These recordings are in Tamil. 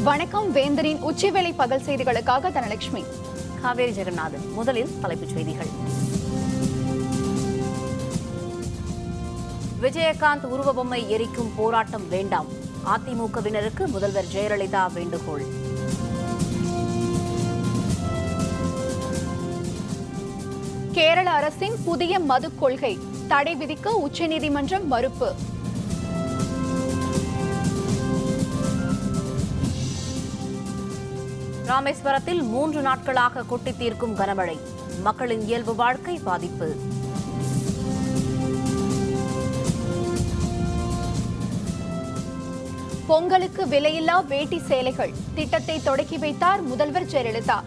வணக்கம். வேந்தரின் உச்சிவேளை பகல் செய்திகளுக்காக தனலட்சுமி. காவேரி ஜெகநாதன். முதலில் தலைப்புச் செய்திகள். விஜயகாந்த் உருவபொம்மை எரிக்கும் போராட்டம் வேண்டாம். அதிமுகவினருக்கு முதல்வர் ஜெயலலிதா வேண்டுகோள். கேரள அரசின் புதிய மது கொள்கை தடை விதிக்க உச்சநீதிமன்றம் மறுப்பு. ராமேஸ்வரத்தில் 3 நாட்களாக கொட்டி தீர்க்கும் கனமழை. மக்களின் இயல்பு வாழ்க்கை பாதிப்பு. பொங்கலுக்கு விலையில்லா வேட்டி சேலைகள் திட்டத்தை தொடக்கி வைத்தார் முதல்வர் ஜெயலலிதா.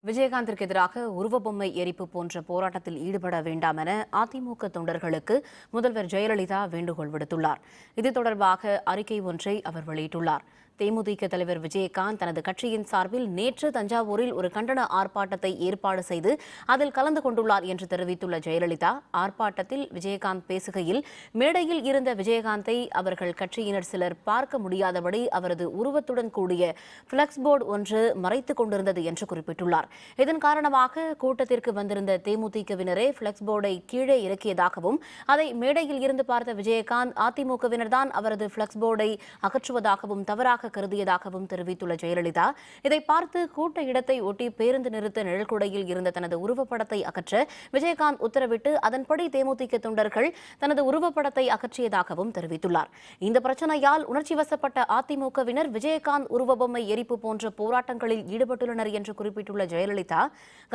விஜயகாந்திற்கு எதிராக உருவபொம்மை எரிப்பு போன்ற போராட்டத்தில் ஈடுபட வேண்டாம் என அதிமுக தொண்டர்களுக்கு முதல்வர் ஜெயலலிதா வேண்டுகோள் விடுத்துள்ளார். இது தொடர்பாக அறிக்கை ஒன்றை அவர் வெளியிட்டுள்ளார். தேமுதிக தலைவர் விஜயகாந்த் தனது கட்சியின் சார்பில் நேற்று தஞ்சாவூரில் ஒரு கண்டன ஆர்ப்பாட்டத்தை ஏற்பாடு செய்து அதில் கலந்து கொண்டுள்ளார் என்று தெரிவித்துள்ள ஜெயலலிதா, ஆர்ப்பாட்டத்தில் விஜயகாந்த் பேசுகையில் மேடையில் இருந்த விஜயகாந்தை அவர்கள் கட்சியினர் சிலர் பார்க்க முடியாதபடி அவரது உருவத்துடன் கூடிய பிளக்ஸ் போர்டு ஒன்று மறைத்துக் கொண்டிருந்தது என்று குறிப்பிட்டுள்ளார். இதன் காரணமாக கூட்டத்திற்கு வந்திருந்த தேமுதிகவினரே பிளக்ஸ் போர்டை கீழே இறக்கியதாகவும் அதை மேடையில் இருந்து பார்த்த விஜயகாந்த் அதிமுகவினர்தான் அவரது பிளக்ஸ் போர்டை அகற்றுவதாகவும் தவறாக கருதியதாகவும் தெரிவித்துள்ள ஜெயலலிதா, இதை பார்த்து கூட்ட இடத்தை ஒட்டி பேருந்து நிறுத்த நிழல்குடையில் இருந்த தனது உருவப்படத்தை அகற்ற விஜயகாந்த் உத்தரவிட்டு அதன்படி தேமுதிக தொண்டர்கள் தனது உருவப்படத்தை அகற்றியதாகவும் தெரிவித்துள்ளார். இந்த பிரச்சனையால் உணர்ச்சி வசப்பட்ட அதிமுகவினர் விஜயகாந்த் உருவபொம்மை எரிப்பு போன்ற போராட்டங்களில் ஈடுபட்டுள்ளனர் என்று குறிப்பிட்டுள்ள ஜெயலலிதா,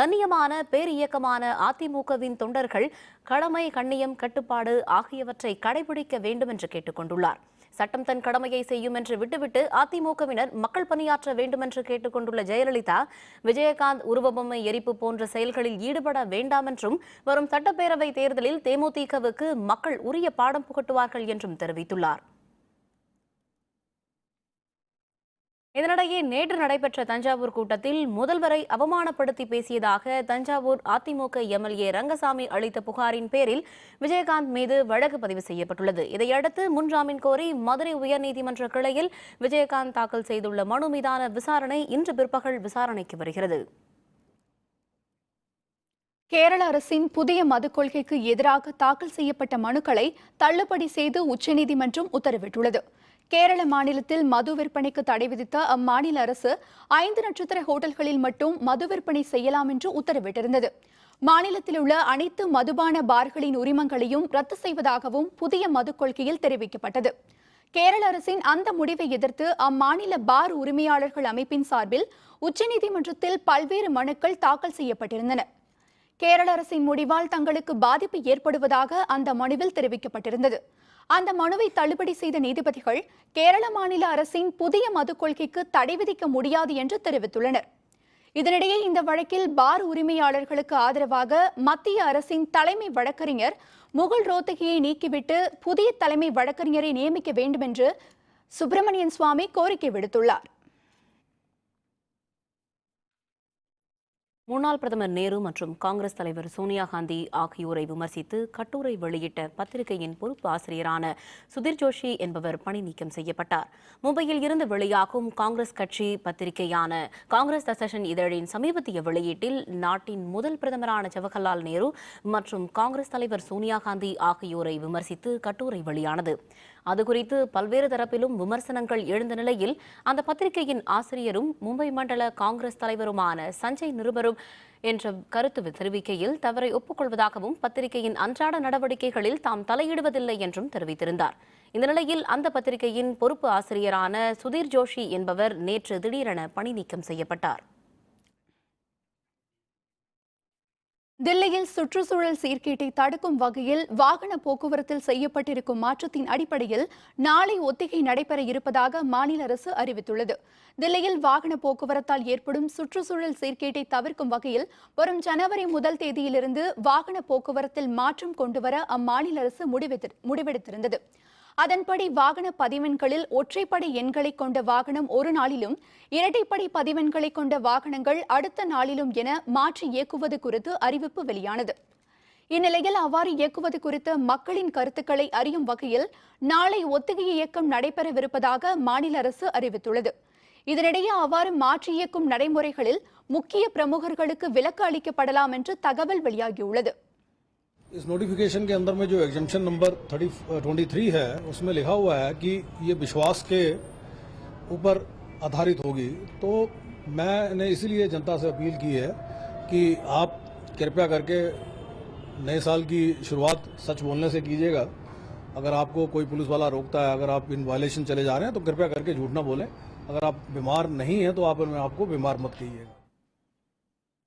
கண்ணியமான பேரியக்கமான அதிமுகவின் தொண்டர்கள் கடமை, கண்ணியம், கட்டுப்பாடு ஆகியவற்றை கடைபிடிக்க வேண்டும் என்று கேட்டுக் கொண்டுள்ளார். சட்டம் தன் கடமையை செய்யும் என்று விட்டுவிட்டு அதிமுகவினர் மக்கள் பணியாற்ற வேண்டும் என்று கேட்டுக் கொண்டுள்ள ஜெயலலிதா, விஜயகாந்த் உருவபொம்மை எரிப்பு போன்ற செயல்களில் ஈடுபட வேண்டாம் என்றும் வரும் சட்டப்பேரவை தேர்தலில் தேமுதிகவுக்கு மக்கள் உரிய பாடம் புகட்டுவார்கள் என்றும் தெரிவித்துள்ளார். இதனிடையே நேற்று நடைபெற்ற தஞ்சாவூர் கூட்டத்தில் முதல்வரை அவமானப்படுத்தி பேசியதாக தஞ்சாவூர் அதிமுக எம்எல்ஏ ரங்கசாமி அளித்த புகாரின் பேரில் விஜயகாந்த் மீது வழக்கு பதிவு செய்யப்பட்டுள்ளது. இதையடுத்து முன்ஜாமீன் கோரி மதுரை உயர்நீதிமன்ற கிளையில் விஜயகாந்த் தாக்கல் செய்துள்ள மனு மீதான விசாரணை இன்று பிற்பகல் விசாரணைக்கு வருகிறது. கேரள அரசின் புதிய மது கொள்கைக்கு எதிராக தாக்கல் செய்யப்பட்ட மனுக்களை தள்ளுபடி செய்து உச்சநீதிமன்றம் உத்தரவிட்டுள்ளது. கேரள மாநிலத்தில் மது விற்பனைக்கு தடை விதித்த அம்மாநில அரசு 5 நட்சத்திர ஹோட்டல்களில் மட்டும் மது விற்பனை செய்யலாம் என்று உத்தரவிட்டிருந்தது. மாநிலத்தில் உள்ள அனைத்து மதுபான பார்களின் உரிமங்களையும் ரத்து செய்வதாகவும் புதிய மது கொள்கையில் தெரிவிக்கப்பட்டது. கேரள அரசின் அந்த முடிவை எதிர்த்து அம்மாநில பார் உரிமையாளர்கள் அமைப்பின் சார்பில் உச்சநீதிமன்றத்தில் பல்வேறு மனுக்கள் தாக்கல் செய்யப்பட்டிருந்தன. கேரள அரசின் முடிவால் தங்களுக்கு பாதிப்பு ஏற்படுவதாக அந்த மனுவில் தெரிவிக்கப்பட்டிருந்தது. அந்த மனுவை தள்ளுபடி செய்த நீதிபதிகள் கேரள மாநில அரசின் புதிய மது கொள்கைக்கு தடை விதிக்க முடியாது என்று தெரிவித்துள்ளனர். இதனிடையே இந்த வழக்கில் பார் உரிமையாளர்களுக்கு ஆதரவாக மத்திய அரசின் தலைமை வழக்கறிஞர் முகுல் ரோத்தகியை நீக்கிவிட்டு புதிய தலைமை வழக்கறிஞரை நியமிக்க வேண்டும் என்று சுப்பிரமணியன் சுவாமி கோரிக்கை விடுத்துள்ளார். முன்னாள் பிரதமர் நேரு மற்றும் காங்கிரஸ் தலைவர் சோனியா காந்தி ஆகியோரை விமர்சித்து கட்டுரை வெளியிட்ட பத்திரிகையின் பொறுப்பு ஆசிரியரான சுதீர் ஜோஷி என்பவர் பணி நீக்கம் செய்யப்பட்டார். மும்பையில் இருந்து வெளியாகும் காங்கிரஸ் கட்சி பத்திரிகையான காங்கிரஸ் த செஷன் இதழின் சமீபத்திய வெளியீட்டில் நாட்டின் முதல் பிரதமரான ஜவஹர்லால் நேரு மற்றும் காங்கிரஸ் தலைவர் சோனியா காந்தி ஆகியோரை விமர்சித்து கட்டுரை வெளியானது. அதுகுறித்து பல்வேறு தரப்பிலும் விமர்சனங்கள் எழுந்த நிலையில் அந்த பத்திரிகையின் ஆசிரியரும் மும்பை மண்டல காங்கிரஸ் தலைவருமான சஞ்சய் நிருபரும் என்ற கருத்து தெரிவிக்கையில் தவறை ஒப்புக்கொள்வதாகவும் பத்திரிகையின் அன்றாட நடவடிக்கைகளில் தாம் தலையிடுவதில்லை என்றும் தெரிவித்திருந்தார். இந்த நிலையில் அந்த பத்திரிகையின் பொறுப்பு ஆசிரியரான சுதீர் ஜோஷி என்பவர் நேற்று திடீரென பணி நீக்கம் செய்யப்பட்டார். தில்லியில் சுற்றுச்சூழல் சீர்கேட்டை தடுக்கும் வகையில் வாகன போக்குவரத்தில் செய்யப்பட்டிருக்கும் மாற்றத்தின் அடிப்படையில் நாளை ஒத்திகை நடைபெற இருப்பதாக மாநில அரசு அறிவித்துள்ளது. தில்லியில் வாகன போக்குவரத்தால் ஏற்படும் சுற்றுச்சூழல் சீர்கேட்டை தவிர்க்கும் வகையில் வரும் ஜனவரி 1 தேதியிலிருந்து வாகன போக்குவரத்தில் மாற்றம் கொண்டுவர அம்மாநில அரசு முடிவெடுத்திருந்தது. அதன்படி வாகன பதிவெண்களில் ஒற்றைப்படை எண்களை கொண்ட வாகனம் ஒரு நாளிலும் இரட்டைப்படை பதிவெண்களை கொண்ட வாகனங்கள் அடுத்த நாளிலும் என மாற்றி இயக்குவது குறித்து அறிவிப்பு வெளியானது. இந்நிலையில் அவ்வாறு இயக்குவது குறித்த மக்களின் கருத்துக்களை அறியும் வகையில் நாளை ஒத்திகை இயக்கம் நடைபெறவிருப்பதாக மாநில அரசு அறிவித்துள்ளது. இதனிடையே அவ்வாறு மாற்றி இயக்கும் நடைமுறைகளில் முக்கிய பிரமுகர்களுக்கு விலக்கு அளிக்கப்படலாம் என்று தகவல் வெளியாகியுள்ளது. इस नोटिफिकेशन के अंदर में जो एग्जम्पशन नंबर 23 है उसमें लिखा हुआ है कि ये विश्वास के ऊपर आधारित होगी। तो मैंने इसीलिए जनता से अपील की है कि आप कृपया करके नए साल की शुरुआत सच बोलने से कीजिएगा। अगर आपको कोई पुलिस वाला रोकता है, अगर आप इन वायलेशन चले जा रहे हैं तो कृपया करके झूठ ना बोलें। अगर आप बीमार नहीं हैं तो आप आपको बीमार मत कीजिएगा।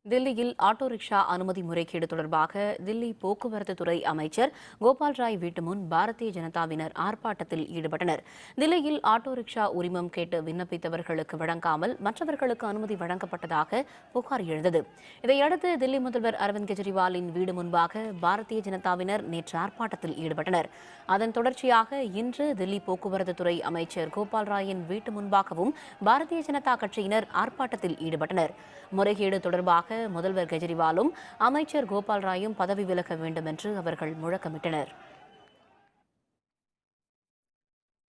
தில்லியில் ஆட்டோ ரிக்ஷா அனுமதி முறைகேடு தொடர்பாக தில்லி போக்குவரத்து துறை அமைச்சர் கோபால் ராய் வீட்டு முன் பாரதிய ஜனதாவினர் ஆர்ப்பாட்டத்தில் ஈடுபட்டனர். தில்லியில் ஆட்டோ ரிக்ஷா உரிமம் கேட்டு விண்ணப்பித்தவர்களுக்கு வழங்காமல் மற்றவர்களுக்கு அனுமதி வழங்கப்பட்டதாக புகார் எழுந்தது. இதையடுத்து தில்லி முதல்வர் அரவிந்த் கெஜ்ரிவாலின் வீடு முன்பாக பாரதிய ஜனதாவினர் நேற்று ஆர்ப்பாட்டத்தில் ஈடுபட்டனர். அதன் தொடர்ச்சியாக இன்று தில்லி போக்குவரத்து துறை அமைச்சர் கோபால் ராயின் வீட்டு முன்பாகவும் பாரதிய ஜனதா கட்சியினர் ஆர்ப்பாட்டத்தில் ஈடுபட்டனர். முறைகேடு தொடர்பாக முதல்வர் கெஜ்ரிவாலும் அமைச்சர் கோபால் ராயும் பதவி விலக வேண்டும் என்று அவர்கள் முழக்கமிட்டனர்.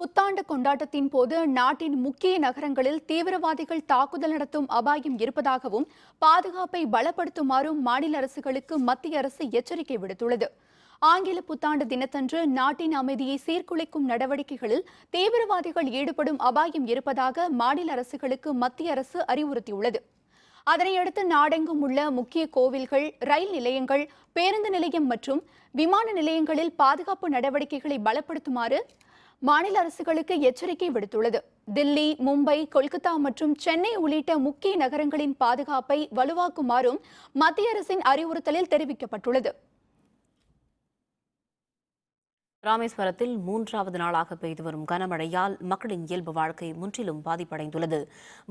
புத்தாண்டு கொண்டாட்டத்தின் போது நாட்டின் முக்கிய நகரங்களில் தீவிரவாதிகள் தாக்குதல் நடத்தும் அபாயம் இருப்பதாகவும் பாதுகாப்பை பலப்படுத்துமாறும் மாநில அரசுகளுக்கு மத்திய அரசு எச்சரிக்கை விடுத்துள்ளது. ஆங்கில புத்தாண்டு தினத்தன்று நாட்டின் அமைதியை சீர்குலைக்கும் நடவடிக்கைகளில் தீவிரவாதிகள் ஈடுபடும் அபாயம் இருப்பதாக மாநில அரசுகளுக்கு மத்திய அரசு அறிவுறுத்தியுள்ளது. அதனையடுத்து நாடெங்கும் உள்ள முக்கிய கோவில்கள், ரயில் நிலையங்கள், பேருந்து நிலையம் மற்றும் விமான நிலையங்களில் பாதுகாப்பு நடவடிக்கைகளை பலப்படுத்துமாறு மாநில அரசுகளுக்கு எச்சரிக்கை விடுத்துள்ளது. தில்லி, மும்பை, கொல்கத்தா மற்றும் சென்னை உள்ளிட்ட முக்கிய நகரங்களின் பாதுகாப்பை வலுவாக்குமாறும் மத்திய அரசின் அறிவுறுத்தலில் தெரிவிக்கப்பட்டுள்ளது. ராமேஸ்வரத்தில் 3வது நாளாக பெய்து வரும் கனமழையால் மக்களின் இயல்பு வாழ்க்கை முற்றிலும் பாதிப்படைந்துள்ளது.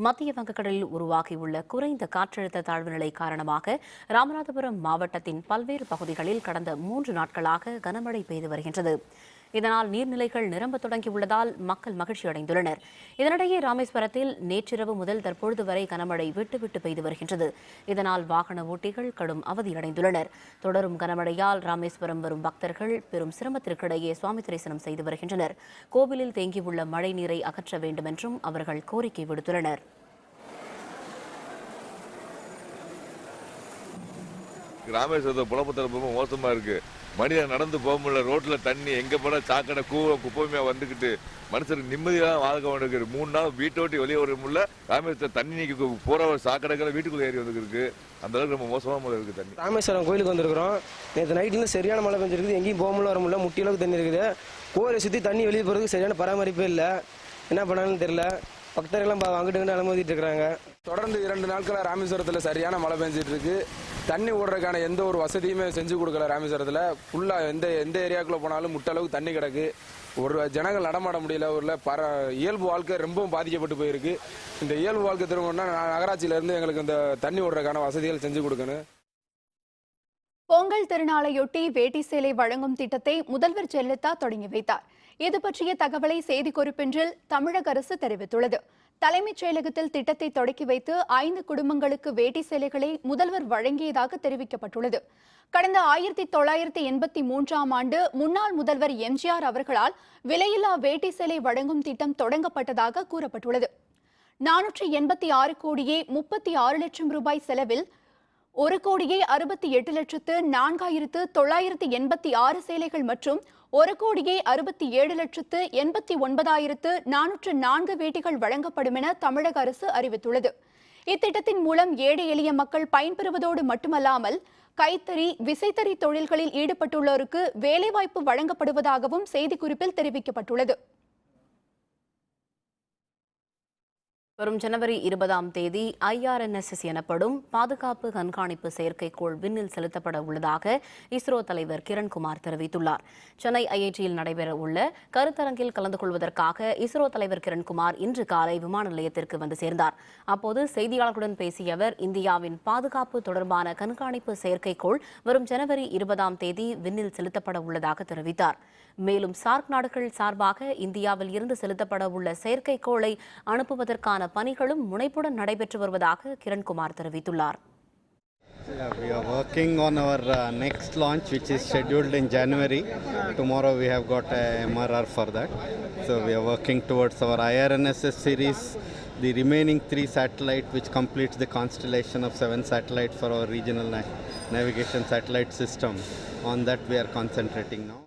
மத்திய வங்கக்கடலில் உருவாகியுள்ள குறைந்த காற்றழுத்த தாழ்வு நிலை காரணமாக ராமநாதபுரம் மாவட்டத்தின் பல்வேறு பகுதிகளில் கடந்த 3 நாட்களாக கனமழை பெய்து வருகின்றது. இதனால் நீர்நிலைகள் நிரம்ப தொடங்கியுள்ளதால் மக்கள் மகிழ்ச்சி அடைந்துள்ளனர். இதனிடையே ராமேஸ்வரத்தில் நேற்றிரவு முதல் தற்பொழுது வரை கனமழை விட்டு பெய்து வருகின்றது. இதனால் வாகன ஓட்டிகள் கடும் அவதியடைந்துள்ளனர். தொடரும் கனமழையால் ராமேஸ்வரம் வரும் பக்தர்கள் பெரும் சிரமத்திற்கிடையே சுவாமி தரிசனம் செய்து வருகின்றனர். கோவிலில் தேங்கியுள்ள மழை நீரை அகற்ற வேண்டும் என்றும் அவர்கள் கோரிக்கை விடுத்துள்ளனர். ராமேஸ்வரத்தை புலப்பத்தர ரொம்ப மோசமா இருக்கு. மனிதன் நடந்து போக முடியல. ரோட்ல தண்ணி எங்க போட சாக்கடை குப்பைமையா வந்துகிட்டு மனுஷருக்கு நிம்மதியாக வாழ்க வேண்டியிருக்கு. 3 நாள் வீட்டை விட்டு வெளியே வர முடியல. ராமேஸ்வரம் தண்ணி நீக்கி போற சாக்கடைகளை வீட்டுக்குள்ள ஏறி வந்துருக்கு. அந்த அளவுக்கு ரொம்ப மோசமான முறை இருக்கு தண்ணி. ராமேஸ்வரம் கோயிலுக்கு வந்திருக்கிறோம். நேற்று நைட்ல சரியான மழை பெஞ்சிருக்குது. எங்கேயும் போக முடியல, வர முடியல. முட்டி அளவுக்கு தண்ணி இருக்குது. கோயிலை சுற்றி தண்ணி வெளியே போகிறதுக்கு சரியான பராமரிப்பே இல்லை. என்ன பண்ணாலும் தெரியல. பக்தர்கள்லாம் அங்கிட்டு அனுமதிட்டு இருக்கிறாங்க. தொடர்ந்து 2 நாட்களாக ராமேஸ்வரத்தில் சரியான மழை பெஞ்சிட்டு இருக்கு. தண்ணி ஓடுறதுக்கான எந்த ஒரு வசதியுமே செஞ்சு கொடுக்கல. ராமேஸ்வரத்தில் ஃபுல்லாக எந்த ஏரியாவுக்குள்ள போனாலும் முட்டை அளவுக்கு தண்ணி கிடக்கு. ஒரு ஜனங்கள் நடமாட முடியல. ஊரில் இயல்பு வாழ்க்கை ரொம்பவும் பாதிக்கப்பட்டு போயிருக்கு. இந்த இயல்பு வாழ்க்கை திரும்பணும்னா நகராட்சியிலேருந்து எங்களுக்கு இந்த தண்ணி ஓடுறதுக்கான வசதிகள் செஞ்சு கொடுக்கணும். பொங்கல் திருநாளையொட்டி வேட்டி சேலை வழங்கும் திட்டத்தை முதல்வர் ஜெயலலிதா தொடங்கி வைத்தார். இது பற்றிய தகவலை செய்திக்குறிப்பொன்றில் தமிழக அரசு தெரிவித்துள்ளது. தலைமைச் செயலகத்தில் திட்டத்தை தொடக்கி வைத்து 5 குடும்பங்களுக்கு வேட்டி சேலைகளை முதல்வர் வழங்கியதாக தெரிவிக்கப்பட்டுள்ளது. கடந்த 1983ஆம் ஆண்டு முன்னாள் முதல்வர் எம்ஜிஆர் அவர்களால் விலையில்லா வேட்டி சேலை வழங்கும் திட்டம் தொடங்கப்பட்டதாக கூறப்பட்டுள்ளது. 486 கோடியே 36 லட்சம் ரூபாய் செலவில் 1,68,04,986 சேலைகள் மற்றும் 1,67,89,404 வேட்டிகள் வழங்கப்படும் என தமிழக அரசு அறிவித்துள்ளது. இத்திட்டத்தின் மூலம் ஏழை எளிய மக்கள் பயன்பெறுவதோடு மட்டுமல்லாமல் கைத்தறி, விசைத்தறி தொழில்களில் ஈடுபட்டுள்ளோருக்கு வேலைவாய்ப்பு வழங்கப்படுவதாகவும் செய்திக்குறிப்பில் தெரிவிக்கப்பட்டுள்ளது. வரும் ஜனவரி 20ஆம் தேதி IRNSS எனப்படும் பாதுகாப்பு கண்காணிப்பு செயற்கைக்கோள் விண்ணில் செலுத்தப்பட உள்ளதாக இஸ்ரோ தலைவர் கிரண்குமார் தெரிவித்துள்ளார். சென்னை IITயில் நடைபெற உள்ள கருத்தரங்கில் கலந்து கொள்வதற்காக இஸ்ரோ தலைவர் கிரண்குமார் இன்று காலை விமான நிலையத்திற்கு வந்து சேர்ந்தார். அப்போது செய்தியாளர்களுடன் பேசிய அவர், இந்தியாவின் பாதுகாப்பு தொடர்பான கண்காணிப்பு செயற்கைக்கோள் வரும் ஜனவரி 20ஆம் தேதி விண்ணில் செலுத்தப்பட உள்ளதாக தெரிவித்தார். மேலும் சார்க் நாடுகள் சார்பாக இந்தியாவில் இருந்து செலுத்தப்பட உள்ள செயற்கைக்கோளை அனுப்புவதற்கான பணிகளும் முனைப்புடன் நடைபெற்று வருவதாக கிரண்குமார் தெரிவித்துள்ளார். Yeah, we are working on our next launch, which is scheduled in January. Tomorrow we have got a MRR for that. So we are working towards our IRNSS series, the remaining 3 satellites, which completes the constellation of 7 satellites for our regional navigation satellite system. On that we are concentrating now.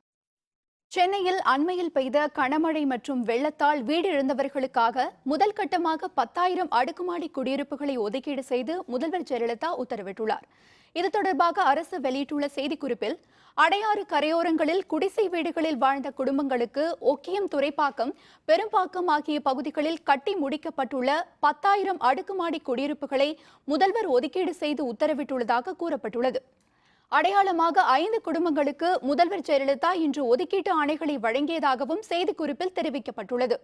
சென்னையில் அண்மையில் பெய்த கனமழை மற்றும் வெள்ளத்தால் வீடு இழந்தவர்களுக்காக முதல் கட்டமாக 10,000 அடுக்குமாடி குடியிருப்புகளை ஒதுக்கீடு செய்து முதல்வர் ஜெயலலிதா உத்தரவிட்டுள்ளார். இது தொடர்பாக அரசு வெளியிட்டுள்ள செய்திக்குறிப்பில், அடையாறு கரையோரங்களில் குடிசை வீடுகளில் வாழ்ந்த குடும்பங்களுக்கு ஒக்கியம், துறைப்பாக்கம், பெரும்பாக்கம் ஆகிய பகுதிகளில் கட்டி முடிக்கப்பட்டுள்ள 10,000 அடுக்குமாடி குடியிருப்புகளை முதல்வர் ஒதுக்கீடு செய்து உத்தரவிட்டுள்ளதாக கூறப்பட்டுள்ளது. அடையாளமாக 5 குடும்பங்களுக்கு முதல்வர் ஜெயலலிதா இன்று ஒதுக்கீட்டு ஆணைகளை வழங்கியதாகவும் செய்திக்குறிப்பில் தெரிவிக்கப்பட்டுள்ளது.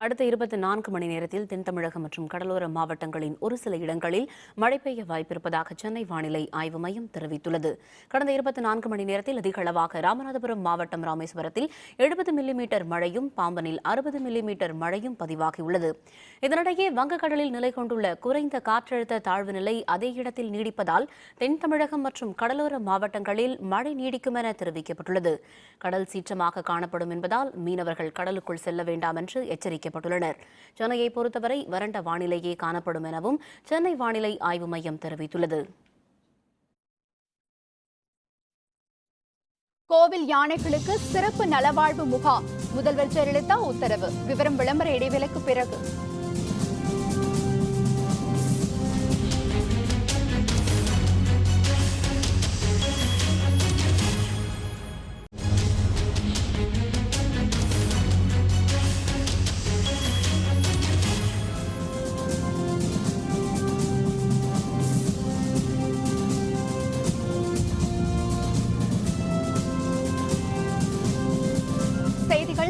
அடுத்த 24 மணி நேரத்தில் தென் தமிழகம் மற்றும் கடலோர மாவட்டங்களின் ஒரு சில இடங்களில் மழை பெய்ய வாய்ப்பிருப்பதாக சென்னை வானிலை ஆய்வு மையம் தெரிவித்துள்ளது. கடந்த 24 மணி நேரத்தில் அதிக அளவாக ராமநாதபுரம் மாவட்டம் ராமேஸ்வரத்தில் 70 மில்லிமீட்டர் மழையும், பாம்பனில் 60 மில்லிமீட்டர் மழையும் பதிவாகியுள்ளது. இதனிடையே வங்கக்கடலில் நிலை கொண்டுள்ள குறைந்த காற்றழுத்த தாழ்வு நிலை அதே இடத்தில் நீடிப்பதால் தென் தமிழகம் மற்றும் கடலோர மாவட்டங்களில் மழை நீடிக்கும் என தெரிவிக்கப்பட்டுள்ளது. கடல் சீற்றமாக காணப்படும் என்பதால் மீனவர்கள் கடலுக்குள் செல்ல வேண்டாம் என்று எச்சரிக்கை சென்னையை பொறுத்தவரை வறண்ட வானிலையே காணப்படும் எனவும் சென்னை வானிலை ஆய்வு மையம் தெரிவித்துள்ளது. கோவில் யானைகளுக்கு சிறப்பு நலவாழ்வு முகாம், முதல்வர் ஜெயலலிதா உத்தரவு. விவரம் விளம்பர இடைவேளைக்கு பிறகு.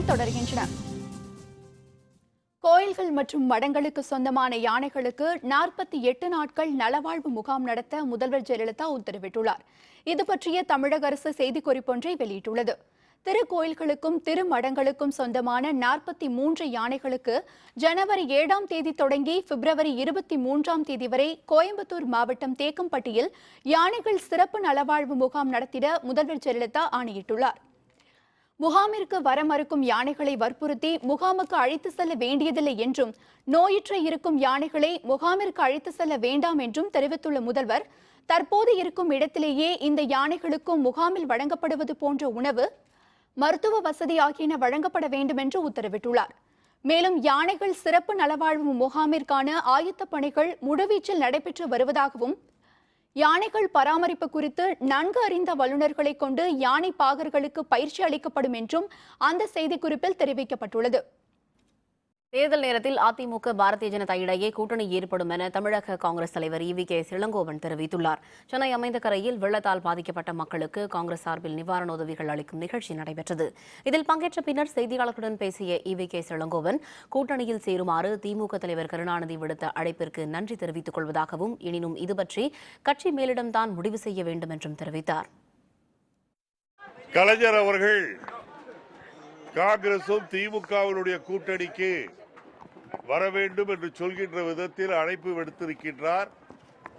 தொடர்கின்றன. கோயில்கள் மற்றும் மடங்களுக்கு சொந்தமான யானைகளுக்கு 48 நாட்கள் நலவாழ்வு முகாம் நடத்த முதல்வர் ஜெயலலிதா உத்தரவிட்டுள்ளார். இது பற்றிய தமிழக அரசு செய்திக்குறிப்பொன்றை வெளியிட்டுள்ளது. திருக்கோயில்களுக்கும் திருமடங்களுக்கும் சொந்தமான 43 யானைகளுக்கு ஜனவரி 7ஆம் தேதி தொடங்கி பிப்ரவரி 23ஆம் தேதி வரை கோயம்புத்தூர் மாவட்டம் தேக்கம்பட்டியில் யானைகள் சிறப்பு நலவாழ்வு முகாம் நடத்திட முதல்வர் ஜெயலலிதா ஆணையிட்டுள்ளார். முகாமிற்கு வர மறுக்கும் யானைகளை வற்புறுத்தி முகாமுக்கு அழைத்து செல்ல வேண்டியதில்லை என்றும், நோயுற்ற இருக்கும் யானைகளை முகாமிற்கு அழைத்து செல்ல வேண்டாம் என்றும் தெரிவித்துள்ள முதல்வர், தற்போது இருக்கும் இடத்திலேயே இந்த யானைகளுக்கும் முகாமில் வழங்கப்படுவது போன்ற உணவு, மருத்துவ வசதி ஆகியன வழங்கப்பட வேண்டும் என்று உத்தரவிட்டுள்ளார். மேலும் யானைகள் சிறப்பு நலவாழ்வு முகாமிற்கான ஆயத்த பணிகள் முழுவீச்சில் நடைபெற்று வருவதாகவும், யானைகள் பராமரிப்பு குறித்து நன்கு அறிந்த வல்லுநர்களை கொண்டு யானை பாகர்களுக்கு பயிற்சி அளிக்கப்படும் என்றும் அந்த செய்திக்குறிப்பில் தெரிவிக்கப்பட்டுள்ளது. தேர்தல் நேரத்தில் அதிமுக பாரதிய ஜனதா இடையே கூட்டணி ஏற்படும் என தமிழக காங்கிரஸ் தலைவர் EVK இளங்கோவன் தெரிவித்துள்ளார். சென்னை அமைந்தகரையில் வெள்ளத்தால் பாதிக்கப்பட்ட மக்களுக்கு காங்கிரஸ் சார்பில் நிவாரண உதவிகள் அளிக்கும் நிகழ்ச்சி நடைபெற்றது. இதில் பங்கேற்ற பின்னர் செய்தியாளர்களுடன் பேசிய EVK இளங்கோவன், கூட்டணியில் சேருமாறு திமுக தலைவர் கருணாநிதி விடுத்த அழைப்பிற்கு நன்றி தெரிவித்துக் கொள்வதாகவும், எனினும் இது பற்றி கட்சி மேலிடம்தான் முடிவு செய்ய வேண்டும் என்றும் தெரிவித்தார். கலைஞர் அவர்கள் காங்கிரசும் திமுகவினுடைய கூட்டணிக்கு வர வேண்டும் என்று சொல்கின்ற விதத்தில் அழைப்பு விடுத்திருக்கின்றார்.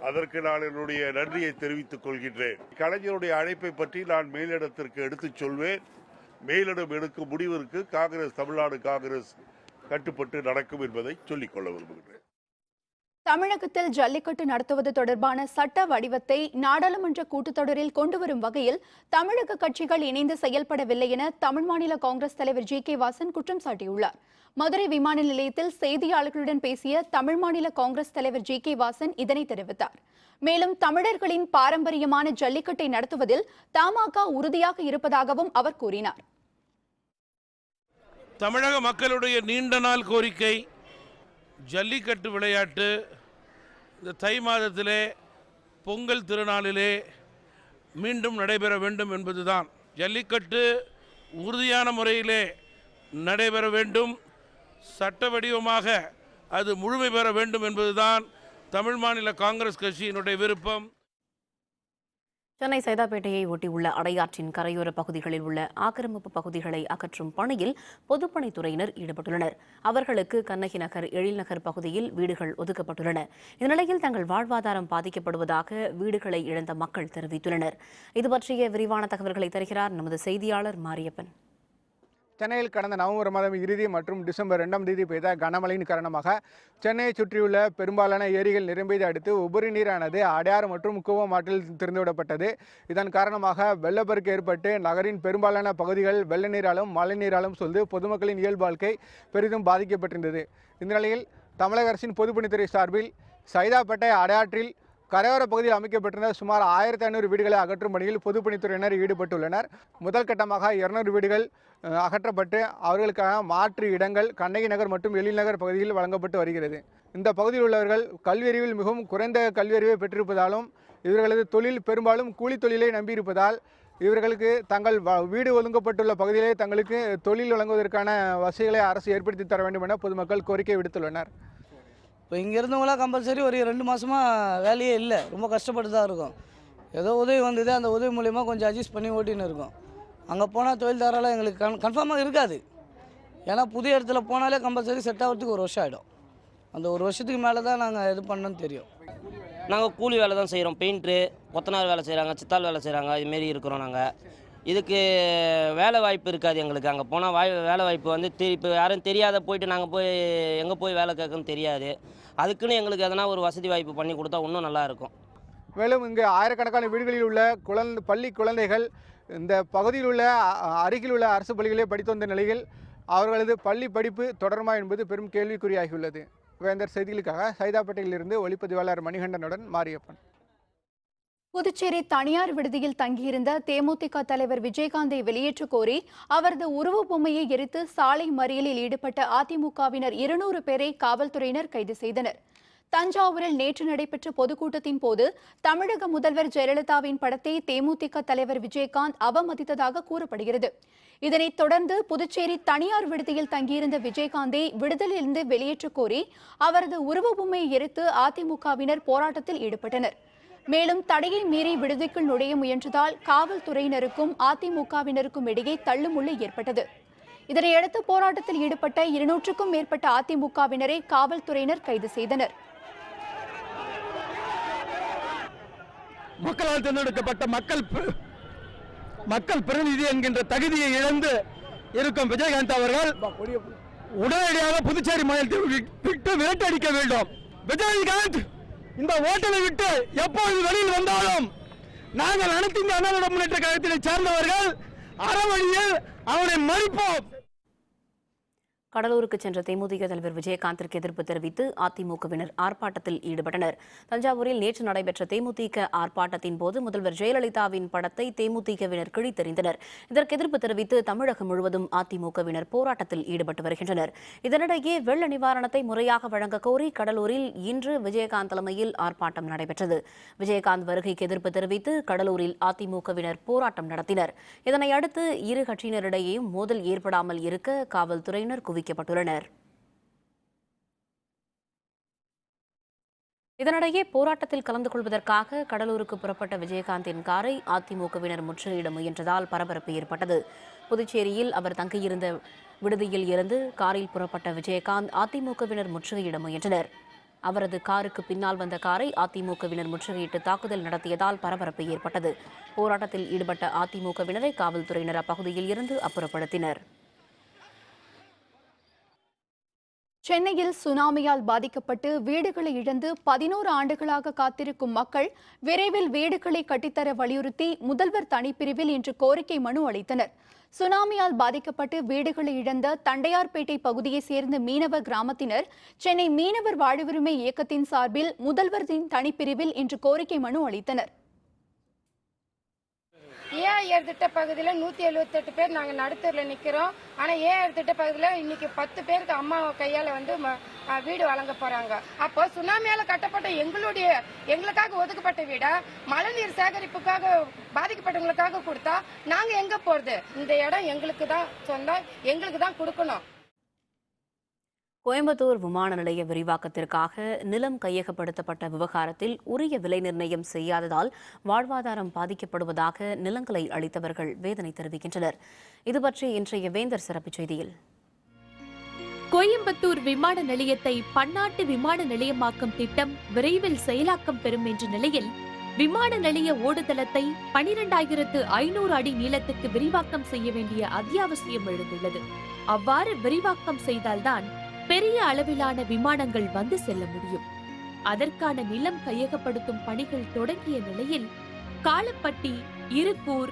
அதற்கு நான் என்னுடைய நன்றியை தெரிவித்துக் கொள்கின்றேன். கலைஞருடைய அழைப்பை பற்றி நான் மேலிடத்திற்கு எடுத்துச் சொல்வேன். மேலிடம் எடுக்கும் முடிவிற்கு காங்கிரஸ், தமிழ்நாடு காங்கிரஸ் கட்டுப்பட்டு நடக்கும் என்பதை சொல்லிக்கொள்ள விரும்புகிறேன். தமிழகத்தில் ஜல்லிக்கட்டு நடத்துவது தொடர்பான சட்ட வடிவத்தை நாடாளுமன்ற கூட்டத்தொடரில் கொண்டுவரும் வகையில் தமிழக கட்சிகள் இணைந்து செயல்படவில்லை என தமிழ் மாநில காங்கிரஸ் தலைவர் GK வாசன் குற்றம் சாட்டியுள்ளார். மதுரை விமான நிலையத்தில் செய்தியாளர்களுடன் பேசிய தமிழ் மாநில காங்கிரஸ் தலைவர் GK வாசன் இதனை தெரிவித்தார். மேலும் தமிழர்களின் பாரம்பரியமான ஜல்லிக்கட்டை நடத்துவதில் தமாக உறுதியாக இருப்பதாகவும் அவர் கூறினார். தமிழக மக்களுடைய நீண்ட நாள் கோரிக்கை ஜல்லிக்கட்டு விளையாட்டு இந்த தை மாதத்திலே பொங்கல் திருநாளிலே மீண்டும் நடைபெற வேண்டும் என்பதுதான். ஜல்லிக்கட்டு உறுதியான முறையிலே நடைபெற வேண்டும், சட்ட வடிவமாக அது முழுமை பெற வேண்டும் என்பதுதான் தமிழ் மாநில காங்கிரஸ் கட்சியினுடைய விருப்பம். சென்னை சைதாப்பேட்டையை ஒட்டியுள்ள அடையாற்றின் கரையோர பகுதிகளில் உள்ள ஆக்கிரமிப்பு பகுதிகளை அகற்றும் பணியில் பொதுப்பணித்துறையினர் ஈடுபட்டுள்ளனர். அவர்களுக்கு கண்ணகி நகர், எழில்நகர் பகுதியில் வீடுகள் ஒதுக்கப்பட்டுள்ளன. இந்நிலையில் தங்கள் வாழ்வாதாரம் பாதிக்கப்படுவதாக வீடுகளை இழந்த மக்கள் தெரிவித்துள்ளனர். இதுபற்றிய விரிவான தகவல்களை தருகிறார் நமது செய்தியாளர் மாரியப்பன். சென்னையில் கடந்த நவம்பர் மாதம் இறுதி மற்றும் டிசம்பர் 2ஆம் தேதி பெய்த கனமழையின் காரணமாக சென்னையை சுற்றியுள்ள பெரும்பாலான ஏரிகள் நிரம்பியதை அடுத்து உபரி நீரானது அடையாறு மற்றும் கூவம் ஆற்றில் திறந்துவிடப்பட்டது. இதன் காரணமாக வெள்ளப்பெருக்கு ஏற்பட்டு நகரின் பெரும்பாலான பகுதிகள் வெள்ள நீராலும் மழை நீராலும் சூழ்ந்து பொதுமக்களின் இயல்பு வாழ்க்கை பெரிதும் பாதிக்கப்பட்டிருந்தது. இந்த நிலையில் தமிழக அரசின் பொதுப்பணித்துறை சார்பில் சைதாப்பேட்டை அடையாற்றில் கரையோர பகுதியில் அமைக்கப்பட்டிருந்த சுமார் 1500 வீடுகளை அகற்றும் பணியில் பொதுப்பணித்துறையினர் ஈடுபட்டுள்ளனர். முதல் கட்டமாக 200 வீடுகள் அகற்றப்பட்டு அவர்களுக்கான மாற்று இடங்கள் கண்ணகி நகர் மற்றும் எழில்நகர் பகுதியில் வழங்கப்பட்டு வருகிறது. இந்த பகுதியில் உள்ளவர்கள் கல்வியறிவில் மிகவும் குறைந்த கல்வியறிவை பெற்றிருப்பதாலும் இவர்களது தொழில் பெரும்பாலும் கூலி தொழிலை நம்பியிருப்பதால் இவர்களுக்கு தங்கள் வீடு ஒதுக்கப்பட்டுள்ள பகுதியிலே தங்களுக்கு தொழில் வழங்குவதற்கான வசதிகளை அரசு ஏற்படுத்தி தர வேண்டும் என பொதுமக்கள் கோரிக்கை விடுத்துள்ளனர். இப்போ இங்கே இருந்தவங்களாம் கம்பல்சரி ஒரு 2 மாதமாக வேலையே இல்லை, ரொம்ப கஷ்டப்பட்டு தான் இருக்கும். ஏதோ உதவி வந்தது, அந்த உதவி மூலிமா கொஞ்சம் அட்ஜஸ்ட் பண்ணி ஓட்டின்னு இருக்கோம். அங்கே போனால் தொழில்தாரெல்லாம் எங்களுக்கு கன்ஃபார்மாக இருக்காது. ஏன்னா புதிய இடத்துல போனாலே கம்பல்சரி செட் ஆகிறதுக்கு 1 வருஷம் ஆகிடும். அந்த 1 வருஷத்துக்கு மேலே தான் நாங்கள் இது பண்ணணும்னு தெரியும். நாங்கள் கூலி வேலை தான் செய்கிறோம். பெயிண்ட்ரு, கொத்தனார் வேலை செய்கிறாங்க, சித்தாள் வேலை செய்கிறாங்க, இதுமாரி இருக்கிறோம். நாங்கள் இதுக்கு வேலை வாய்ப்பு இருக்காது எங்களுக்கு. அங்கே போனால் வேலை வாய்ப்பு வந்து இப்போ யாரும் தெரியாத போயிட்டு நாங்கள் போய் எங்கே போய் வேலை கேட்கணும்னு தெரியாது. அதுக்குன்னு எங்களுக்கு எதனா ஒரு வசதி வாய்ப்பு பண்ணி கொடுத்தா இன்னும் நல்லாயிருக்கும். மேலும் இங்கு ஆயிரக்கணக்கான வீடுகளில் உள்ள பள்ளி குழந்தைகள் இந்த பகுதியில் உள்ள அருகில் உள்ள அரசு பள்ளிகளே படித்து வந்த நிலையில் அவர்களது பள்ளி படிப்பு தொடருமா என்பது பெரும் கேள்விக்குறியாகியுள்ளது. வேந்தர் செய்திகளுக்காக சைதாப்பேட்டையிலிருந்து ஒளிப்பதிவாளர் மணிகண்டனுடன் மாரியப்பன். புதுச்சேரி தனியார் விடுதியில் தங்கியிருந்த தேமுதிக தலைவர் விஜயகாந்தை வெளியேற்ற கோரி அவரது உருவ பொம்மையை எரித்து சாலை மறியலில் ஈடுபட்ட அதிமுகவினர் 200 பேரை காவல்துறையினர் கைது செய்தனர். தஞ்சாவூரில் நேற்று நடைபெற்ற பொதுக்கூட்டத்தின் போது தமிழக முதல்வர் ஜெயலலிதாவின் படத்தை தேமுதிக தலைவர் விஜயகாந்த் அவமதித்ததாக கூறப்படுகிறது. இதனைத் தொடர்ந்து புதுச்சேரி தனியார் விடுதியில் தங்கியிருந்த விஜயகாந்தை விடுதலையிலிருந்து வெளியேற்ற கோரி அவரது உருவ பொம்மையை எரித்து அதிமுகவினர் போராட்டத்தில் ஈடுபட்டனர். மேலும் தடையை மீறி விடுதிக்குள் நுழைய முயன்றதால் காவல்துறையினருக்கும் அதிமுகவினருக்கும் இடையே தள்ளுமுள்ளு ஏற்பட்டது. இதனையடுத்து போராட்டத்தில் ஈடுபட்ட 200க்கும் மேற்பட்ட அதிமுகவினரை காவல்துறையினர் கைது செய்தனர். மக்களால் தேர்ந்தெடுக்கப்பட்ட மக்கள் பிரதிநிதி என்கின்ற தகுதியை இழந்து இருக்கும் விஜயகாந்த் அவர்கள் உடனடியாக புதுச்சேரி மாநிலத்தை விட்டு விரட்டடிக்க வேண்டும். விஜயகாந்த் இந்த ஓட்டலை விட்டு எப்பொழுது வெளியில் வந்தாலும் நாங்கள் அனைத்து இந்திய அண்ணா திராவிட முன்னேற்ற கழகத்தை சேர்ந்தவர்கள் அறவழியில் அவனை மறிப்போம். கடலூருக்கு சென்ற தேமுதிக தலைவர் விஜயகாந்திற்கு எதிர்ப்பு தெரிவித்து அதிமுகவினர் ஆர்ப்பாட்டத்தில் ஈடுபட்டனர். தஞ்சாவூரில் நேற்று நடைபெற்ற தேமுதிக ஆர்ப்பாட்டத்தின் போது முதல்வர் ஜெயலலிதாவின் படத்தை தேமுதிகவினர் கிழித்தெறிந்தனர். இதற்கு எதிர்ப்பு தெரிவித்து தமிழகம் முழுவதும் அதிமுகவினர் போராட்டத்தில் ஈடுபட்டு வருகின்றனர். இதனிடையே வெள்ள நிவாரணத்தை முறையாக வழங்க கோரி கடலூரில் இன்று விஜயகாந்த் தலைமையில் ஆர்ப்பாட்டம் நடைபெற்றது. விஜயகாந்த் வருகைக்கு எதிர்ப்பு தெரிவித்து கடலூரில் அதிமுகவினர் போராட்டம் நடத்தினர். இதனையடுத்து இரு கட்சியினரிடையேயும் மோதல் ஏற்படாமல் இருக்க காவல்துறையினர் குவிக்கப்பட்டுள்ளனர். இதனிடையே போராட்டத்தில் கலந்து கொள்வதற்காக கடலூருக்கு புறப்பட்ட விஜயகாந்தின் காரை அதிமுகவினர் முற்றுகையிட முயன்றதால் பரபரப்பு ஏற்பட்டது. புதுச்சேரியில் அவர் தங்கியிருந்த விடுதியில் இருந்து காரில் புறப்பட்ட விஜயகாந்த் அதிமுகவினர் முற்றுகையிட முயன்றனர். அவரது காருக்கு பின்னால் வந்த காரை அதிமுகவினர் முற்றுகையிட்டு தாக்குதல் நடத்தியதால் பரபரப்பு ஏற்பட்டது. போராட்டத்தில் ஈடுபட்ட அதிமுகவினரை காவல்துறையினர் அப்பகுதியில் இருந்து அப்புறப்படுத்தினர். சென்னையில் சுனாமியால் பாதிக்கப்பட்டு வீடுகளை இழந்து 11 ஆண்டுகளாக காத்திருக்கும் மக்கள் விரைவில் வீடுகளை கட்டித்தர வலியுறுத்தி முதல்வர் தனிப்பிரிவில் இன்று கோரிக்கை மனு அளித்தனர். சுனாமியால் பாதிக்கப்பட்டு வீடுகளை இழந்த தண்டையார்பேட்டை பகுதியைச் சேர்ந்த மீனவ கிராமத்தினர் சென்னை மீனவர் வாழ்வுரிமை இயக்கத்தின் சார்பில் முதல்வரின் தனிப்பிரிவில் இன்று கோரிக்கை மனு அளித்தனர். ஏஆர் திட்ட பகுதியில் 178 பேர் நாங்கள் நடுத்தூரில் நிற்கிறோம். ஆனால் ஏஆர் திட்ட பகுதியில் இன்னைக்கு 10 பேருக்கு அம்மா கையால் வந்து வீடு வழங்க போறாங்க. அப்போ சுனாமியால் கட்டப்பட்ட எங்களுக்காக ஒதுக்கப்பட்ட வீடை மழைநீர் சேகரிப்புக்காக பாதிக்கப்பட்டவங்களுக்காக கொடுத்தா நாங்கள் எங்கே போகிறது? இந்த இடம் எங்களுக்கு தான் சொந்தம், எங்களுக்கு தான் கொடுக்கணும். கோயம்புத்தூர் விமான நிலைய விரிவாக்கத்திற்காக நிலம் கையகப்படுத்தப்பட்ட விவகாரத்தில் உரிய விலை நிர்ணயம் செய்யாததால் வாழ்வாதாரம் பாதிக்கப்படுவதாக நிலங்களை அளித்தவர்கள் வேதனை தெரிவிக்கின்றனர். இதுபற்றி இன்றைய வேந்தர் சிறப்பு செய்தியில். கோயம்புத்தூர் விமான நிலையத்தை பன்னாட்டு விமான நிலையமாக்கும் திட்டம் விரைவில் செயலாக்கம் பெறும் என்ற நிலையில் விமான நிலைய ஓடுதளத்தை 12,500 அடி நீளத்துக்கு விரிவாக்கம் செய்ய வேண்டிய அத்தியாவசியம் எழுந்துள்ளது. அவ்வாறு விரிவாக்கம் செய்தால்தான் பெரிய அளவிலான விமானங்கள் வந்து செல்ல முடியும். அதற்கான நிலம் கையகப்படுத்தும் பணிகள் தொடங்கிய நிலையில் காலப்பட்டி, இருக்கூர்,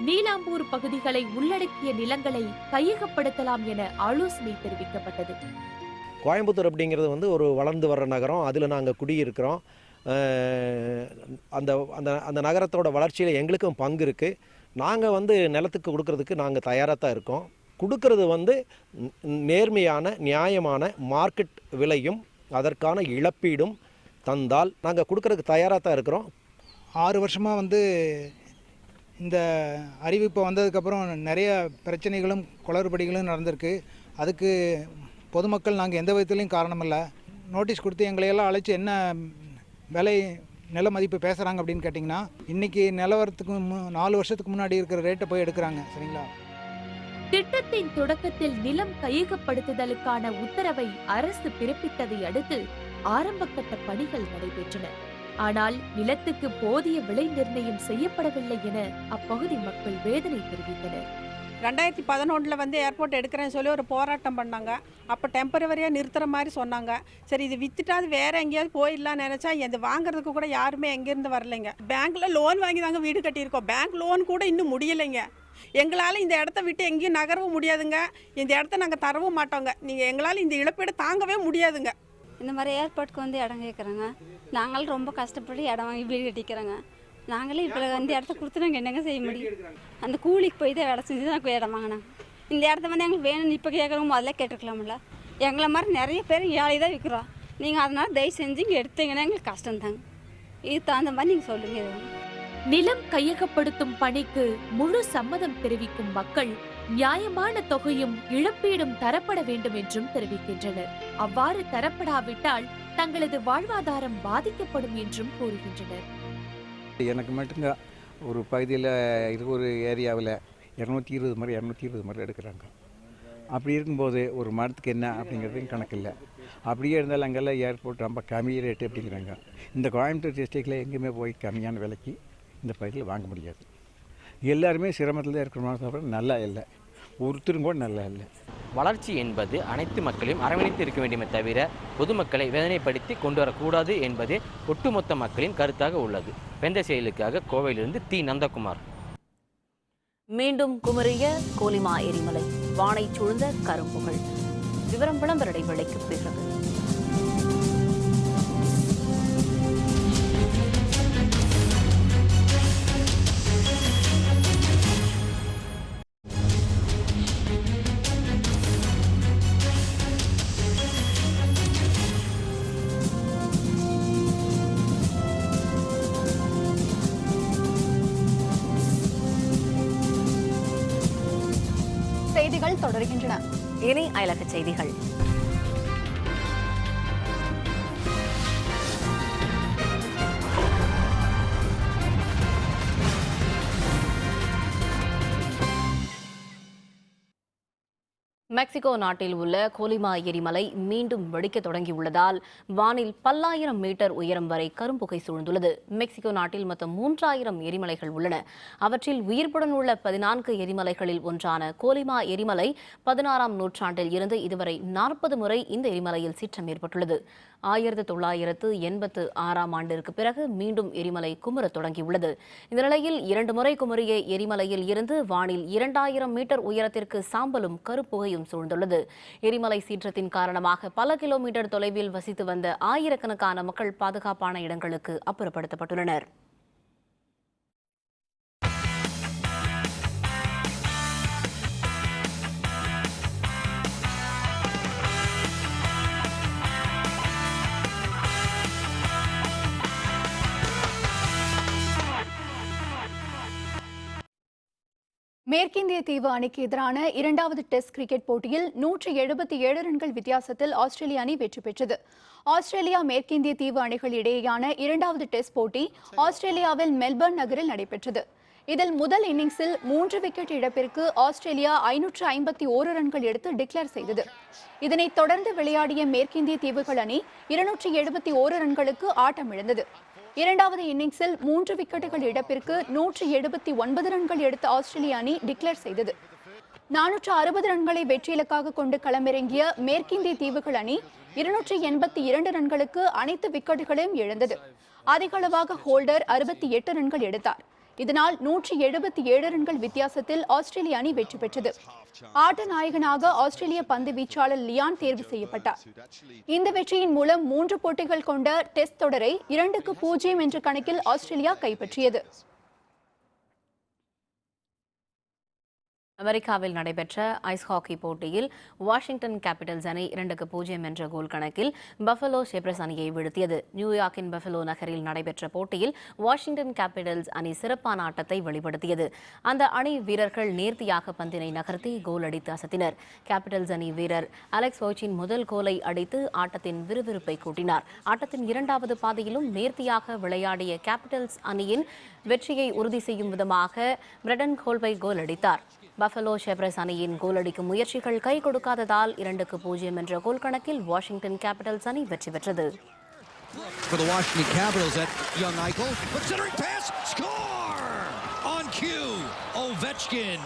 நீலாம்பூர் பகுதிகளை உள்ளடக்கிய நிலங்களை கையகப்படுத்தலாம் என ஆலோசனை தெரிவிக்கப்பட்டது. கோயம்புத்தூர் அப்படிங்கிறது வந்து ஒரு வளர்ந்து வர்ற நகரம். அதில் நாங்கள் குடியிருக்கிறோம். அந்த அந்த அந்த நகரத்தோட வளர்ச்சியில் எங்களுக்கும் பங்கு இருக்குது. நாங்கள் வந்து நிலத்துக்கு கொடுக்கறதுக்கு நாங்கள் தயாராக தான் இருக்கோம். கொடுக்கறது வந்து நேர்மையான நியாயமான மார்க்கெட் விலையும் அதற்கான இழப்பீடும் தந்தால் நாங்கள் கொடுக்கறதுக்கு தயாராக தான் இருக்கிறோம். 6 வருஷமாக வந்து இந்த அறிவிப்பு வந்ததுக்கப்புறம் நிறைய பிரச்சனைகளும் குளறுபடிகளும் நடந்திருக்கு. அதுக்கு பொதுமக்கள் நாங்கள் எந்த விதத்துலையும் காரணமில்லை. நோட்டீஸ் கொடுத்து எங்களையெல்லாம் அழைச்சி என்ன விலை நில மதிப்பு பேசுகிறாங்க அப்படின்னு கேட்டிங்கன்னா, இன்றைக்கி நிலவரத்துக்கு 4 வருஷத்துக்கு முன்னாடி இருக்கிற ரேட்டை போய் எடுக்கிறாங்க. சரிங்களா? திட்டத்தின் தொடக்கத்தில் நிலம் கையகப்படுத்துதலுக்கான உத்தரவை அரசு பிறப்பித்ததை அடுத்து ஆரம்பகட்ட பணிகள் நடைபெற்றன. ஆனால் நிலத்துக்கு போதிய விலை நிர்ணயம் செய்யப்படவில்லை என அப்பகுதி மக்கள் வேதனை தெரிவித்தனர். 2011 வந்து ஏர்போர்ட் எடுக்கிறேன்னு சொல்லி ஒரு போராட்டம் பண்ணாங்க. அப்போ டெம்பரவரியாக நிறுத்துகிற மாதிரி சொன்னாங்க. சரி, இது வித்துட்டாது வேறு எங்கேயாவது போயிடலான்னு நினச்சா இது வாங்குறதுக்கு கூட யாருமே எங்கேருந்து வரலைங்க. பேங்க்கில் லோன் வாங்கி தாங்க வீடு கட்டியிருக்கோம். பேங்க் லோன் கூட இன்னும் முடியலைங்க. எங்களால் இந்த இடத்த விட்டு எங்கேயும் நகரவும் முடியாதுங்க. இந்த இடத்த நாங்கள் தரவும் மாட்டோங்க. நீங்கள் எங்களால் இந்த இழப்பீடு தாங்கவே முடியாதுங்க. இந்த மாதிரி ஏர்போர்ட்டுக்கு வந்து இடம் கேட்குறாங்க. நாங்களும் ரொம்ப கஷ்டப்பட்டு இடம் வாங்கி வீடு கட்டிக்கிறோங்க. நாங்களே இப்போ இந்த இடத்த கொடுத்து நாங்கள் என்னங்க செய்ய முடியும்? அந்த கூலிக்கு போய் தான் வேலை செஞ்சு தான் இடம் வாங்கினாங்க. இந்த இடத்த வந்து எங்களுக்கு வேணும்னு இப்போ கேட்குறவங்க முதல்ல கேட்டுருக்கலாம்ல. எங்களை மாதிரி நிறைய பேர் ஏழை தான் விற்கிறோம். நீங்கள் அதனால் தயவு செஞ்சு இங்கே எடுத்தீங்கன்னா எங்களுக்கு கஷ்டம்தாங்க. இது தகுந்த மாதிரி நீங்கள் சொல்லுங்கள். நிலம் கையகப்படுத்தும் பணிக்கு முழு சம்மதம் தெரிவிக்கும் மக்கள் நியாயமான தொகையும் இழப்பீடும் தரப்பட வேண்டும் என்றும் தெரிவிக்கின்றனர். அவ்வாறு தரப்படாவிட்டால் தங்களது வாழ்வாதாரம் பாதிக்கப்படும் என்றும் கூறுகின்றனர். எனக்கு மட்டும்தான் ஒரு பகுதியில் ஒரு ஏரியாவில் 220 மரம் எடுக்கிறாங்க. அப்படி இருக்கும்போது ஒரு மரத்துக்கு என்ன அப்படிங்கிறதும் கணக்கு இல்லை. அப்படியே இருந்தாலும் அங்கெல்லாம் ஏர்போர்ட் ரொம்ப கம்மி ரேட்டு அப்படிங்கிறாங்க. இந்த கோயம்புத்தூர் டிஸ்ட்ரிக்டில் எங்கேயுமே போய் கம்மியான விலைக்கு இந்த பகுதியில் வாங்க முடியாது. எல்லாருமே சிரமத்தில் இருக்கிற தவிர நல்லா இல்லை. ஒருத்தரும் கூட நல்லா இல்லை. வளர்ச்சி என்பது அனைத்து மக்களையும் அரவணைத்து இருக்க வேண்டுமே தவிர பொதுமக்களை வேதனைப்படுத்தி கொண்டு வரக்கூடாது என்பது ஒட்டுமொத்த மக்களின் கருத்தாக உள்ளது. வெந்த செயலுக்காக கோவையிலிருந்து தி. நந்தகுமார். மீண்டும் குமரிய கோலிமா எரிமலை, வானை சூழ்ந்த கரும்புகள். விவரம் விளம்பர இடைவேளைக்கு பிறகு. செய்திகள் தொடர்கின்றன. இனி அயலக செய்திகள். மெக்சிகோ நாட்டில் உள்ள கோலிமா எரிமலை மீண்டும் வெடிக்க தொடங்கியுள்ளதால் வானில் 10,000 மீட்டர் உயரம் வரை கரும்புகை சூழ்ந்துள்ளது. மெக்சிகோ நாட்டில் மொத்தம் 3,000 எரிமலைகள் உள்ளன. அவற்றில் உயிர்ப்புடன் உள்ள 14 எரிமலைகளில் ஒன்றான கோலிமா எரிமலை 16ஆம் நூற்றாண்டில் இருந்து இதுவரை 40 முறை இந்த எரிமலையில் சீற்றம் ஏற்பட்டுள்ளது. 1986ஆம் ஆண்டிற்கு பிறகு மீண்டும் எரிமலை குமுறத் தொடங்கியுள்ளது. இந்த நிலையில் 2 முறை குமுறிய எரிமலையில் இருந்து வானில் 2000 மீட்டர் உயரத்திற்கு சாம்பலும் கருப்புகையும் சூழ்ந்துள்ளது. எரிமலை சீற்றத்தின் காரணமாக பல கிலோமீட்டர் தொலைவில் வசித்து வந்த ஆயிரக்கணக்கான மக்கள் பாதுகாப்பான இடங்களுக்கு அப்புறப்படுத்தப்பட்டுள்ளனர். மேற்கிந்திய தீவு அணிக்கு எதிரான இரண்டாவது டெஸ்ட் கிரிக்கெட் போட்டியில் 177 ரன்கள் வித்தியாசத்தில் ஆஸ்திரேலிய அணி வெற்றி பெற்றது. ஆஸ்திரேலியா மேற்கிந்திய தீவு அணிகள் இடையேயான இரண்டாவது டெஸ்ட் போட்டி ஆஸ்திரேலியாவில் மெல்பர்ன் நகரில் நடைபெற்றது. இதில் முதல் இன்னிங்ஸில் 3 விக்கெட் இழப்பிற்கு ஆஸ்திரேலியா 551 ரன்கள் எடுத்து டிக்ளேர் செய்தது. இதனைத் தொடர்ந்து விளையாடிய மேற்கிந்திய தீவுகள் அணி 271 ரன்களுக்கு ஆட்டமிழந்தது. இரண்டாவது இன்னிங்ஸில் 3 விக்கெட்டுகள் இழப்பிற்கு 179 ரன்கள் எடுத்த ஆஸ்திரேலிய அணி டிக்ளேர் செய்தது. 460 ரன்களை வெற்றி இலக்காக கொண்டு களமிறங்கிய மேற்கிந்திய தீவுகள் அணி 282 ரன்களுக்கு அனைத்து விக்கெட்டுகளையும் இழந்தது. அதிகளவாக ஹோல்டர் 68 ரன்கள் எடுத்தார். இதனால் 177 ரன்கள் வித்தியாசத்தில் ஆஸ்திரேலிய அணி வெற்றி பெற்றது. ஆட்ட நாயகனாக ஆஸ்திரேலிய பந்து வீச்சாளர் லியான் தேர்வு செய்யப்பட்டார். இந்த வெற்றியின் மூலம் 3 போட்டிகள் கொண்ட டெஸ்ட் தொடரை 2-0 என்ற கணக்கில் ஆஸ்திரேலியா கைப்பற்றியது. அமெரிக்காவில் நடைபெற்ற ஐஸ் ஹாக்கி போட்டியில் வாஷிங்டன் கேபிட்டல்ஸ் அணி 2-0 என்ற கோல் கணக்கில் பஃபலோ ஷேப்ரஸ் அணியை வீழ்த்தியது. நியூயார்க்கின் பஃபலோ நகரில் நடைபெற்ற போட்டியில் வாஷிங்டன் கேபிட்டல்ஸ் அணி சிறப்பான ஆட்டத்தை வெளிப்படுத்தியது. அந்த அணி வீரர்கள் நேர்த்தியாக பந்தினை நகர்த்தி கோல் அடித்து அசத்தினர். கேபிட்டல்ஸ் அணி வீரர் அலெக்ஸ் ஓச்சின் முதல் கோலை அடித்து ஆட்டத்தின் விறுவிறுப்பை கூட்டினார். ஆட்டத்தின் இரண்டாவது பாதியிலும் நேர்த்தியாக விளையாடிய கேபிட்டல்ஸ் அணியின் வெற்றியை உறுதி செய்யும் விதமாக பிரெடன் கோல்பை கோல் அடித்தார். பஃபலோ ஷேப்ரஸ் அணியின் கோல் அடிக்கும் முயற்சிகள் கை கொடுக்காததால் 2-0 என்ற கோல் கணக்கில் வாஷிங்டன் கேபிட்டல்ஸ் அணி வெற்றி பெற்றது. For the Washington Capitals at young Eichel, but centering pass, score! On cue, Ovechkin.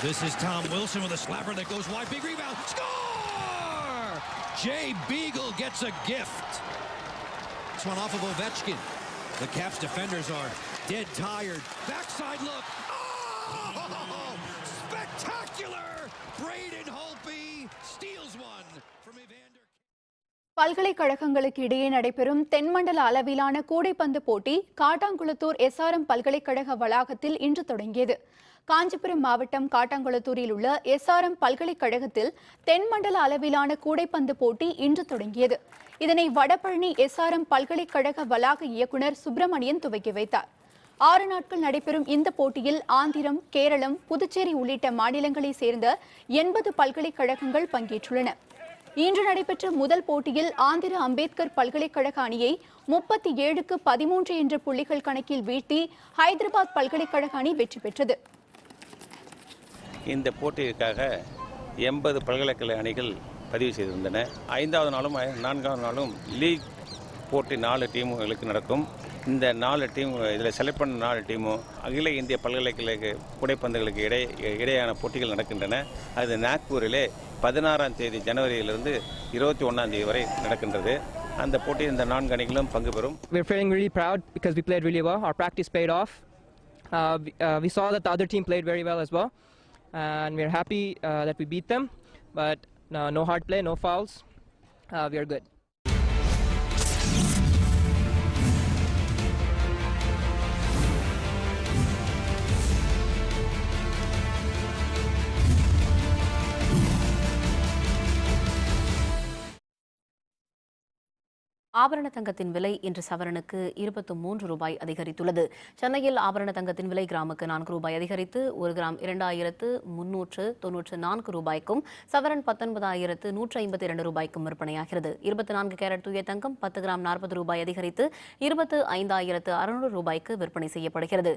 This is Tom Wilson with a slapper that goes wide, big rebound, score! Jay Beagle gets a gift. This one off of Ovechkin. The Caps defenders are dead tired. Backside look. Oh! Spectacular! Braden Holtby steals one from Evander. பல்கலைக்கழகங்களுக்கு இடையே நடைபெறும் தென்மண்டல அளவிலான கூடைப்பந்து போட்டி காட்டாங்குளத்தூர் SRM பல்கலைக்கழக வளாகத்தில் இன்று தொடங்கியது. காஞ்சிபுரம் மாவட்டம் காட்டாங்குளத்தூரில் உள்ள SRM பல்கலைக்கழகத்தில் தென்மண்டல அளவிலான கூடைப்பந்து போட்டி இன்று தொடங்கியது. இதனை வடபழனி SRM பல்கலைக்கழக வளாக இயக்குநர் சுப்பிரமணியன் துவக்கி வைத்தார். 6 நாட்கள் நடைபெறும் இந்த போட்டியில் ஆந்திரம், கேரளம், புதுச்சேரி உள்ளிட்ட மாநிலங்களைச் சேர்ந்த 80 பல்கலைக்கழகங்கள் பங்கேற்றுள்ளன. இன்று நடைபெற்ற முதல் போட்டியில் ஆந்திர அம்பேத்கர் பல்கலைக்கழக அணியை 37-13 என்ற புள்ளிகள் கணக்கில் வீழ்த்தி ஹைதராபாத் பல்கலைக்கழக அணி வெற்றி பெற்றது. இந்த போட்டிக்காக 80 பல்கலைக்கழக அணிகள் பதிவு செய்திருந்தன. 5வது நாளும் 4வது நாளும் லீக் போட்டி 4 டீமுகளுக்கு நடக்கும். இந்த 4 டீம் இதில் செலக்ட் பண்ண 4 டீமும் அகில இந்திய பல்கலைக்கழக கூடைப்பந்துகளுக்கு இடையேயான போட்டிகள் நடக்கின்றன. அது நாக்பூரிலே 16ஆம் தேதி ஜனவரியிலிருந்து 21ஆம் தேதி வரை நடக்கின்றது. அந்த போட்டியில் இந்த 4 அணிகளும் பங்கு பெறும். We're feeling really proud because we played really well. Our practice paid off. We saw that the other team played very well as well. And we're happy that we beat them. But no hard play, no fouls. We are good. ஆபரண தங்கத்தின் விலை இன்று சவரனுக்கு 23 ரூபாய் அதிகரித்துள்ளது. சென்னையில் ஆபரண தங்கத்தின் விலை கிராமுக்கு 4 ரூபாய் அதிகரித்து 1 கிராம் 2394 ரூபாய்க்கும் சவரன் 19,152 ரூபாய்க்கும் விற்பனையாகிறது. 24 கேரட் தூய தங்கம் 10 கிராம் 40 ரூபாய் அதிகரித்து 25,600 ரூபாய்க்கு விற்பனை செய்யப்படுகிறது.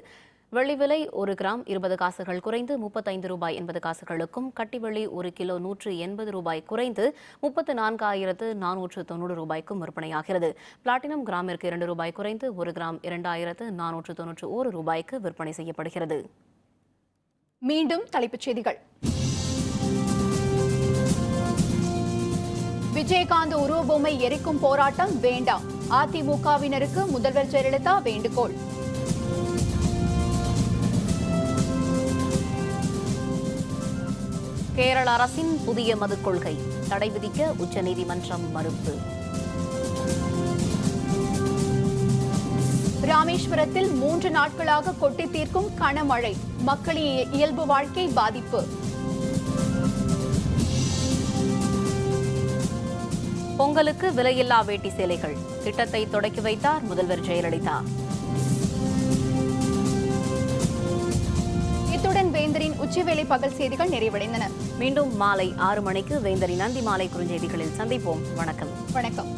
வெள்ளி விலை 1 கிராம் 20 காசுகள் குறைந்து 35 ரூபாய் 80 காசுகளுக்கும், கட்டி வெள்ளி 1 கிலோ 180 ரூபாய் குறைந்து 34,490 ரூபாய்க்கும் விற்பனையாகிறது. பிளாட்டினம் கிராமிற்கு 2 ரூபாய் குறைந்து 1 கிராம் 2,491 ரூபாய்க்கு விற்பனை செய்யப்படுகிறது. மீண்டும் தலைப்புச் செய்திகள். விஜயகாந்த் உருவபொம்மை எரிக்கும் போராட்டம் வேண்டாம், அதிமுகவினருக்கு முதல்வர் ஜெயலலிதா வேண்டுகோள். கேரள அரசின் புதிய மதுக் கொள்கை தடை விதிக்க உச்சநீதிமன்றம் மறுப்பு. ராமேஸ்வரத்தில் 3 நாட்களாக கொட்டி தீர்க்கும் கனமழை, மக்களின் இயல்பு வாழ்க்கை பாதிப்பு. பொங்கலுக்கு விலையில்லா வேட்டி சேலைகள் திட்டத்தை தொடக்கி வைத்தார் முதல்வர் ஜெயலலிதா. உச்சிவேளை பகல் செய்திகள் நிறைவடைந்தன. மீண்டும் மாலை 6 மணிக்கு வேந்தரின் நந்தி மாலை குறுஞ்செய்திகளில் சந்திப்போம். வணக்கம். வணக்கம்.